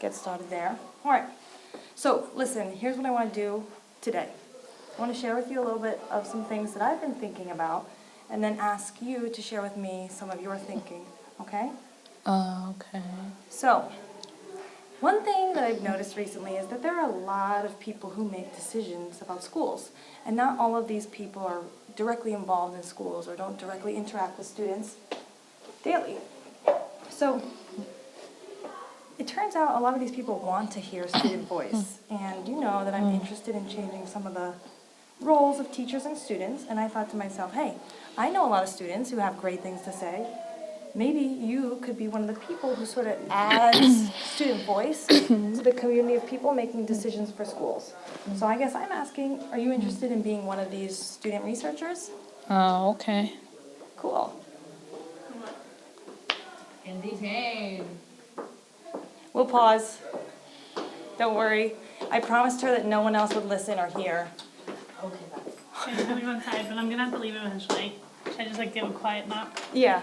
get started there. All right. So listen, here's what I want to do today. I want to share with you a little bit of some things that I've been thinking about, and then ask you to share with me some of your thinking, okay? Okay. So, one thing that I've noticed recently is that there are a lot of people who make decisions about schools, and not all of these people are directly involved in schools or don't directly interact with students daily. So, it turns out a lot of these people want to hear student voice, and you know that I'm interested in changing some of the roles of teachers and students, and I thought to myself, hey, I know a lot of students who have great things to say. Maybe you could be one of the people who sort of adds student voice to the community of people making decisions for schools. So I guess I'm asking, are you interested in being one of these student researchers? Oh, okay. Cool. Kendi came. We'll pause. Don't worry. I promised her that no one else would listen or hear. Okay, bye. I'm gonna go inside, but I'm gonna have to leave eventually. Should I just like give a quiet nap? Yeah.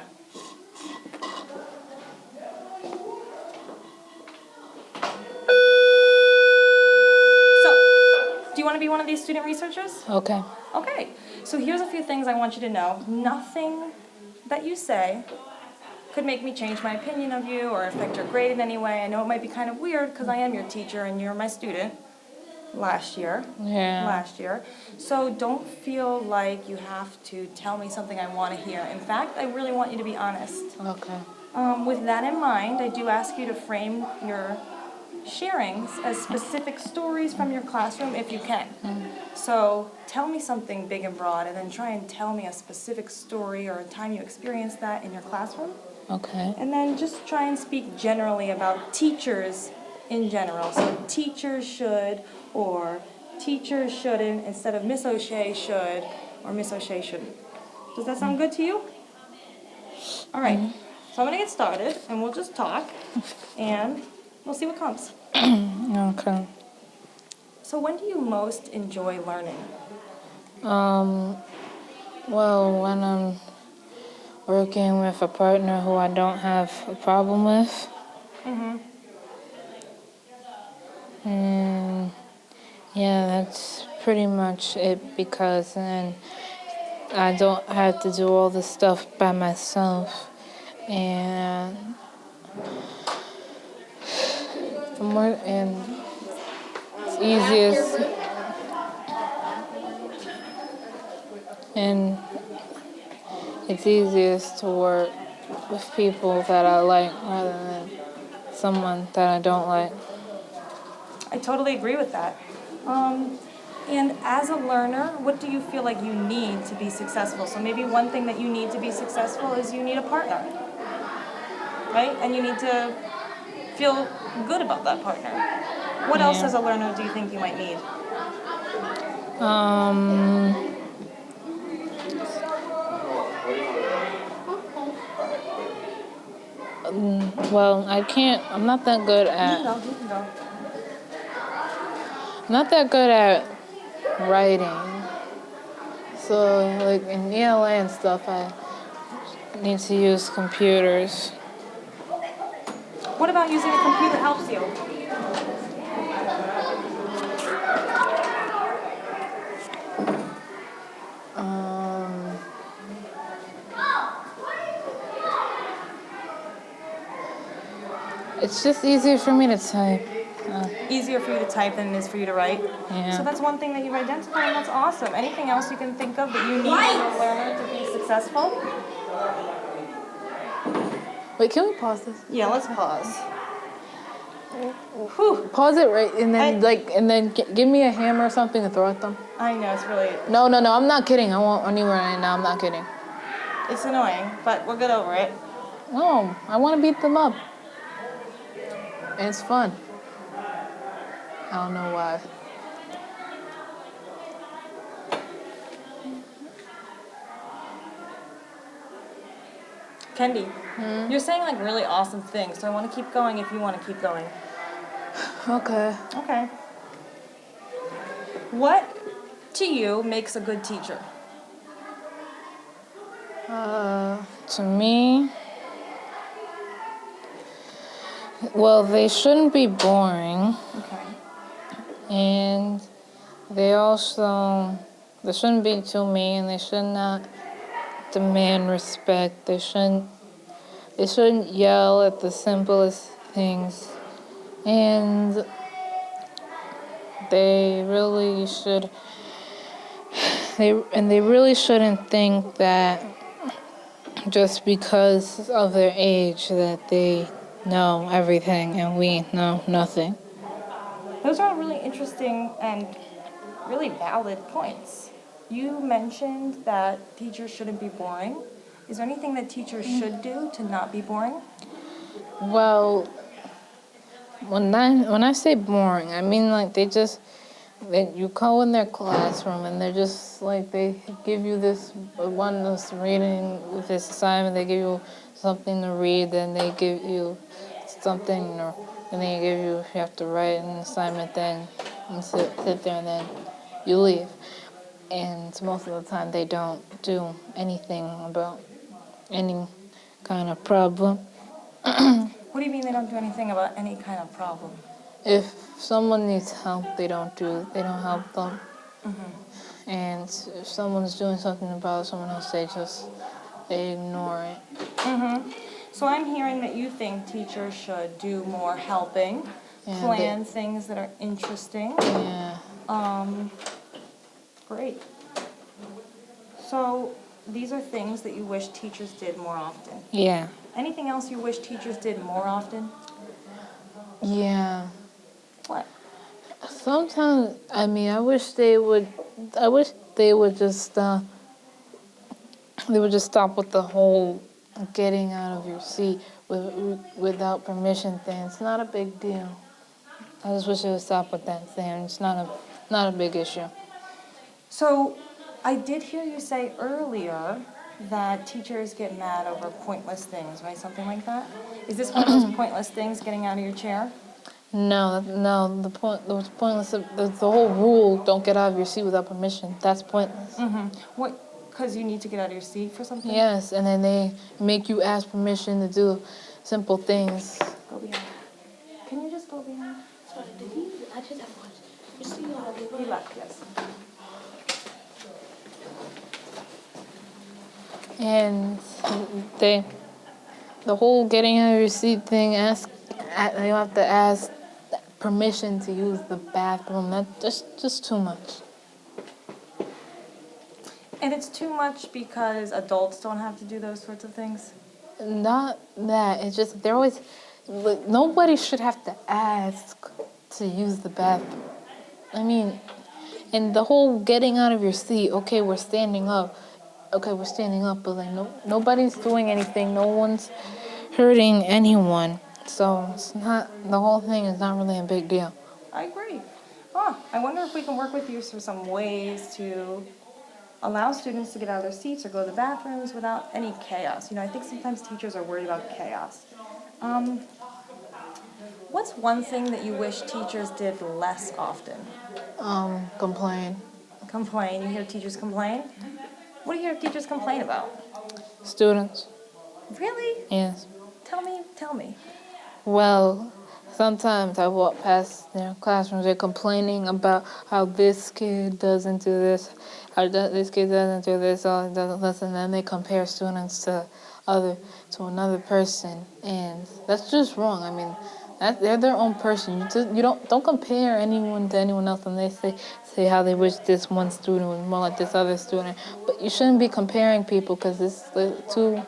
So, do you want to be one of these student researchers? Okay. Okay. So here's a few things I want you to know. Nothing that you say could make me change my opinion of you or affect your grade in any way. I know it might be kind of weird because I am your teacher and you're my student last year. So don't feel like you have to tell me something I want to hear. In fact, I really want you to be honest. Okay. With that in mind, I do ask you to frame your sharings as specific stories from your classroom if you can. So tell me something big and broad and then try and tell me a specific story or a time you experienced that in your classroom. Okay. And then just try and speak generally about teachers in general. So teachers should or teachers shouldn't instead of Miss O'Shea should or Miss O'Shea shouldn't. Does that sound good to you? All right. So I'm going to get started and we'll just talk and we'll see what comes. Okay. So when do you most enjoy learning? Well, when I'm working with a partner who I don't have a problem with. And yeah, that's pretty much it because then I don't have to do all the stuff by myself. And it's easiest. And it's easiest to work with people that I like rather than someone that I don't like. I totally agree with that. And as a learner, what do you feel like you need to be successful? So maybe one thing that you need to be successful is you need a partner, right? And you need to feel good about that partner. What else as a learner do you think you might need? Well, I'm not that good You at, can go. not that good at writing. So, like in ELA and stuff, I need to use computers. What about using a computer helps you? It's just easier for me to type. Easier for you to type than it is for you to write. Yeah. So that's one thing that you've identified, and that's awesome. Anything else you can think of that you need as a learner to be successful? Wait, can we pause this? Yeah, let's pause. Whew. Pause it right, and then give me a hammer or something to throw at them. I know, it's really, No, I'm not kidding. I won't anywhere right now. I'm not kidding. it's annoying, but we'll get over it. No, I want to beat them up. And it's fun. I don't know why. Kendi, you're saying like really awesome things, so I want to keep going if you want to keep going. Okay. Okay. What to you makes a good teacher? To me, Well, they shouldn't be boring, Okay. and they also they shouldn't be too mean. They should not demand respect. They shouldn't yell at the simplest things, and they really should. They really shouldn't think that just because of their age that they know everything and we know nothing. Those are really interesting and really valid points. You mentioned that teachers shouldn't be boring. Is there anything that teachers should do to not be boring? Well, when I say boring, I mean like that you go in their classroom and they're just like they give you this reading with this assignment. They give you something to read, then they give you something, and then you have to write an assignment, then and sit there, and then you leave. And most of the time, they don't do anything about any kind of problem. What do you mean they don't do anything about any kind of problem? If someone needs help, they don't help them. And if someone's doing something about someone else, they ignore it. So I'm hearing that you think teachers should do more helping, And plan things that are interesting. Yeah. Great. So these are things that you wish teachers did more often. Yeah. Anything else you wish teachers did more often? Yeah. What? Sometimes, I mean, I wish they would just stop with the whole getting out of your seat without permission thing. It's not a big deal. I just wish they would stop with that thing. It's not a big issue. So I did hear you say earlier that teachers get mad over pointless things, right? Something like that? Is this one of those pointless things, getting out of your chair? No. The pointless. The whole rule: don't get out of your seat without permission. That's pointless. What? Because you need to get out of your seat for something? Yes, and then they make you ask permission to do simple things. Go behind. Can you just go behind? Sorry, did he? I just have one. You see how they He left, yes. And the whole getting out of your seat thing, you have to ask permission to use the bathroom. That's just too much. And it's too much because adults don't have to do those sorts of things? Not that. It's just nobody should have to ask to use the bathroom. I mean, and the whole getting out of your seat. Okay, we're standing up. But like nobody's doing anything. No one's hurting anyone. So it's not. The whole thing is not really a big deal. I agree. I wonder if we can work with you for some ways to allow students to get out of their seats or go to the bathrooms without any chaos. I think sometimes teachers are worried about chaos. What's one thing that you wish teachers did less often? Complain. Complain. You hear teachers complain? What do you hear teachers complain about? Students. Really? Yes. Tell me. Well, sometimes I walk past their classrooms. They're complaining about how this kid doesn't do this, this kid doesn't do this, or doesn't listen. And then they compare students to another person, and that's just wrong. I mean, they're their own person. You don't compare anyone to anyone else, and they say how they wish this one student was more like this other student. But you shouldn't be comparing people because they're two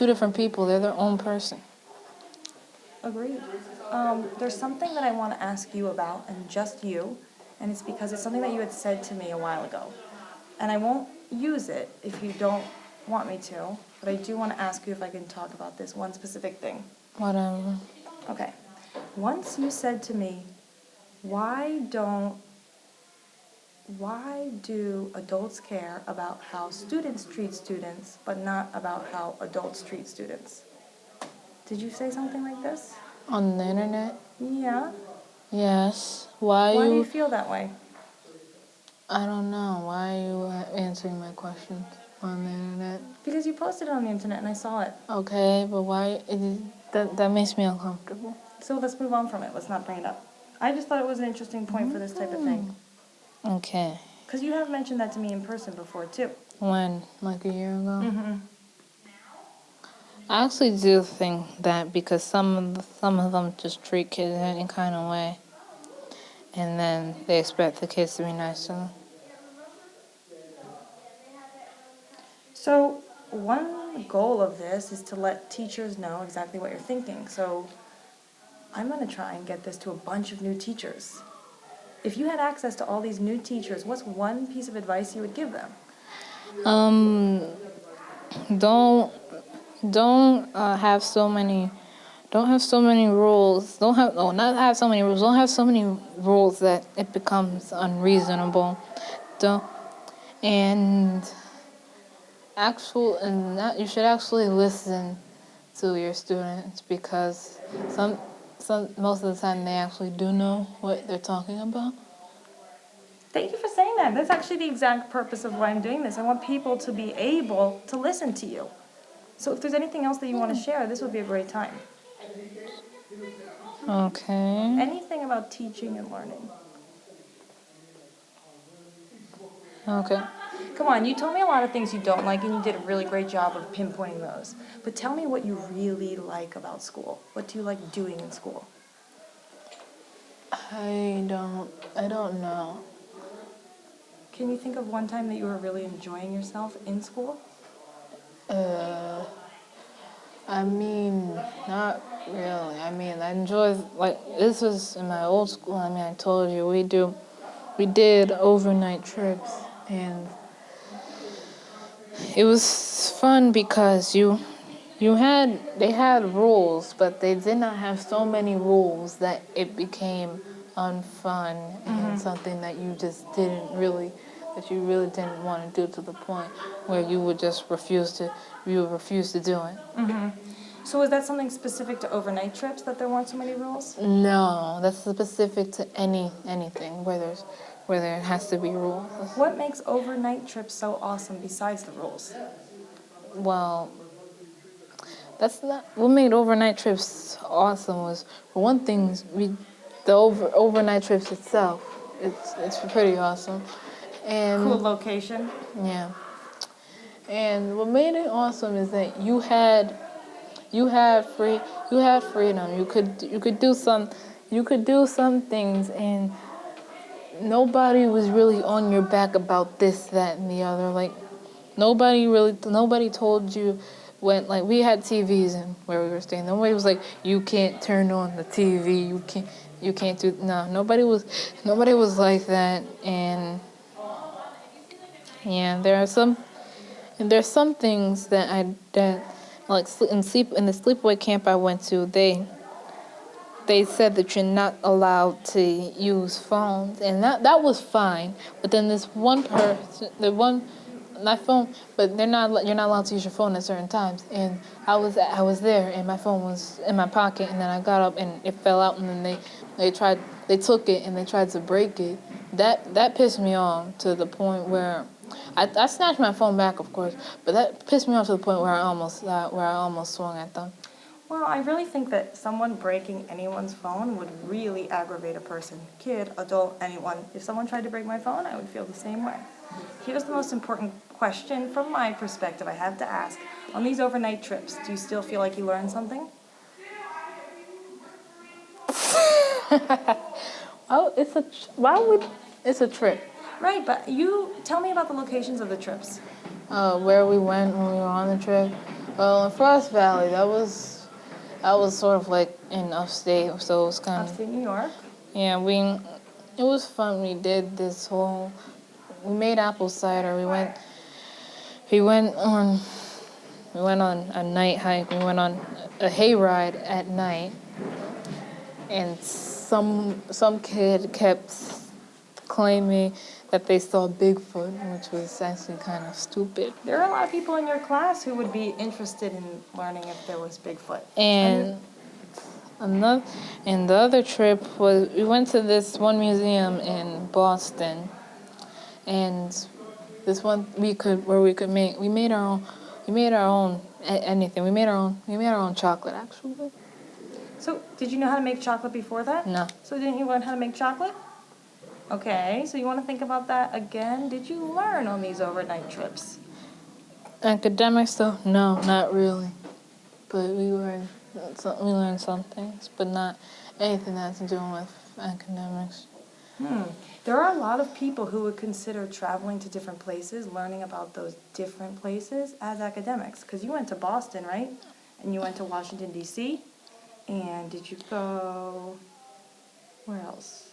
different people. They're their own person. Agreed. There's something that I want to ask you about, and just you, and it's because it's something that you had said to me a while ago. And I won't use it if you don't want me to, but I do want to ask you if I can talk about this one specific thing. Whatever. Okay. Once you said to me, why do adults care about how students treat students, but not about how adults treat students? Did you say something like this? On the internet? Yeah. Yes. Why Why do you? you feel that way? I don't know. Why are you answering my questions on the internet? Because you posted it on the internet and I saw it. Okay, but why? that makes me uncomfortable. So let's move on from it. Let's not bring it up. I just thought it was an interesting point for this type of thing. Okay. Because you have mentioned that to me in person before, too. When? Like a year ago? Mm-hmm. I actually do think that because some of them just treat kids any kind of way, and then they expect the kids to be nice to them. So one goal of this is to let teachers know exactly what you're thinking. So I'm going to try and get this to a bunch of new teachers. If you had access to all these new teachers, what's one piece of advice you would give them? Don't have so many. Don't have so many rules. Not have so many rules. Don't have so many rules that it becomes unreasonable. Don't and you should actually listen to your students because most of the time they actually do know what they're talking about. Thank you for saying that. That's actually the exact purpose of why I'm doing this. I want people to be able to listen to you. So if there's anything else that you want to share, this would be a great time. Okay. Anything about teaching and learning. Okay. Come on, you told me a lot of things you don't like, and you did a really great job of pinpointing those. But tell me what you really like about school. What do you like doing in school? I don't know. Can you think of one time that you were really enjoying yourself in school? I mean, not really. I mean, I enjoy, like, this was in my old school. I mean, I told you, we did overnight trips, and it was fun because they had rules, but they did not have so many rules that it became unfun and something that you really didn't want to do to the point where you would refuse to do it. So is that something specific to overnight trips that there weren't so many rules? No, that's specific to anything where there has to be rules. What makes overnight trips so awesome besides the rules? Well, that's not what made overnight trips awesome. Was for one thing, the overnight trips itself. It's pretty awesome, and Cool location. yeah. And what made it awesome is that you had freedom. You could do some things, and nobody was really on your back about this, that, and the other. Like nobody told you when, like, we had TVs and where we were staying. Nobody was like, you can't turn on the TV. You can't do. No, nobody was like that. And yeah, there's some things that like in the sleepaway camp I went to, they said that you're not allowed to use phones, and that was fine. But then this one person, my phone, but you're not allowed to use your phone at certain times. And I was there, and my phone was in my pocket, and then I got up and it fell out, and then they took it and they tried to break it. That pissed me off to the point where I snatched my phone back, of course, but that pissed me off to the point where I almost swung at them. Well, I really think that someone breaking anyone's phone would really aggravate a person. Kid, adult, anyone. If someone tried to break my phone, I would feel the same way. Here's the most important question from my perspective I have to ask. On these overnight trips, do you still feel like you learned something? Oh, it's a trip. Right, but you tell me about the locations of the trips. Where we went when we were on the trip. Well, in Frost Valley, that was sort of like in upstate, so it was kind of. Upstate New York. Yeah, it was fun. We did we made apple cider. We went on a night hike. We went on a hayride at night, and some kid kept claiming that they saw Bigfoot, which was actually kind of stupid. There are a lot of people in your class who would be interested in learning if there was Bigfoot. And the other trip was we went to this one museum in Boston, and this one we made our We made our own anything. We made our own chocolate actually. So, did you know how to make chocolate before that? No. So didn't you learn how to make chocolate? Okay, so you want to think about that again? Did you learn on these overnight trips? Academics though, no, not really. But we learned some things, but not anything that's doing with academics. There are a lot of people who would consider traveling to different places, learning about those different places as academics. Because you went to Boston, right? And you went to Washington, D.C. And did you go, where else?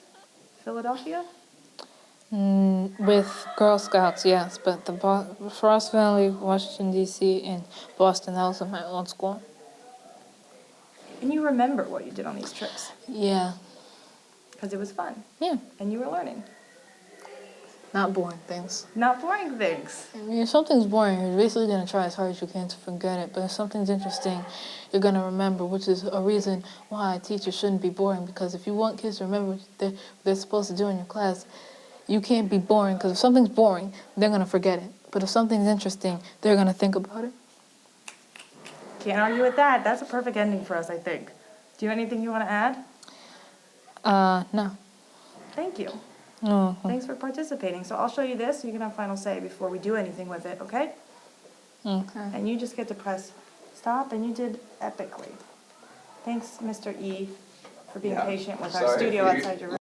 Philadelphia? With Girl Scouts, yes, but the Frost Valley, Washington D.C., and Boston, that was at my old school. And you remember what you did on these trips. Yeah, Because it was fun. yeah, And you were learning. not boring things. Not boring things. I mean, if something's boring, you're basically gonna try as hard as you can to forget it. But if something's interesting, you're gonna remember, which is a reason why teachers shouldn't be boring. Because if you want kids to remember what they're supposed to do in your class, you can't be boring. Because if something's boring, they're gonna forget it. But if something's interesting, they're gonna think about it. Can't argue with that. That's a perfect ending for us, I think. Do you have anything you want to add? No. Thank you. No. Thanks for participating. So I'll show you this so you can have final say before we do anything with it, okay? Okay. And you just get to press stop, and you did epically. Thanks, Mr. E, for being Yeah. patient with our Sorry, studio if you- outside your room.